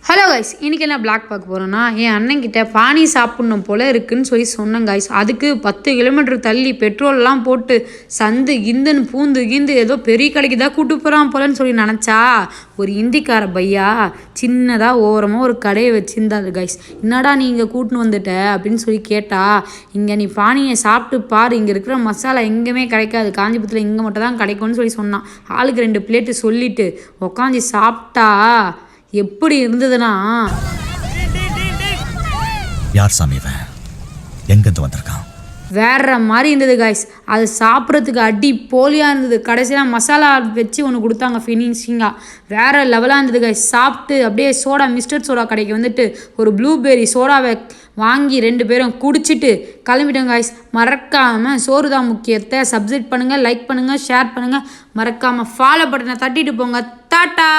Hello guys, இன்றைக்கி என்ன black பார்க்க போகிறோன்னா, என் அண்ணன்கிட்ட பானி சாப்பிட்ணும் போல் இருக்குதுன்னு சொன்னேன் கைஸ். அதுக்கு 10 கிலோமீட்டர் தள்ளி பெட்ரோல்லாம் போட்டு சந்து கிந்துன்னு பூந்து கீந்து ஏதோ பெரிய கடைக்கு தான் கூட்டு போகிறான் போலன்னு நினச்சா, ஒரு இந்திக்கார பையா சின்னதாக ஓரமாக ஒரு கடையை வச்சுருந்தாரு கைஸ். என்னடா நீ இங்கே கூட்டின்னு வந்துட்ட அப்படின்னு கேட்டா, இங்கே நீ பானியை சாப்பிட்டு பாரு, இங்கே இருக்கிற மசாலா எங்கேயுமே கிடைக்காது, காஞ்சிபுரத்தில் இங்கே மட்டும் தான் கிடைக்கும்னு சொன்னான். ஆளுக்கு 2 பிளேட்டு சொல்லிவிட்டு உக்காந்து சாப்பிட்டா எப்படி இருந்ததுன்னா, யார் சாமி இவன், எங்கிருந்து வந்திருக்கான், வேற மாதிரி இருந்தது கைஸ். அது சாப்பிட்றதுக்கு அடி போலியாக இருந்தது. கடைசியாக மசாலா வச்சு ஒன்று கொடுத்தாங்க ஃபினிஷிங்காக, வேறு லெவலாக இருந்தது கைஸ். சாப்பிட்டு அப்படியே சோடா, மிஸ்டர் சோடா கடைக்கு வந்துட்டு ஒரு ப்ளூபெர்ரி சோடாவை வாங்கி 2 பேரும் குடிச்சிட்டு கிளம்பிட்டோம் கைஸ். மறக்காமல் சோறு தான் முக்கியத்தை சப்ஸ்கிரைப் பண்ணுங்கள், லைக் பண்ணுங்கள், ஷேர் பண்ணுங்கள், மறக்காமல் ஃபாலோ பட்டனை தட்டிட்டு போங்க. டாட்டா.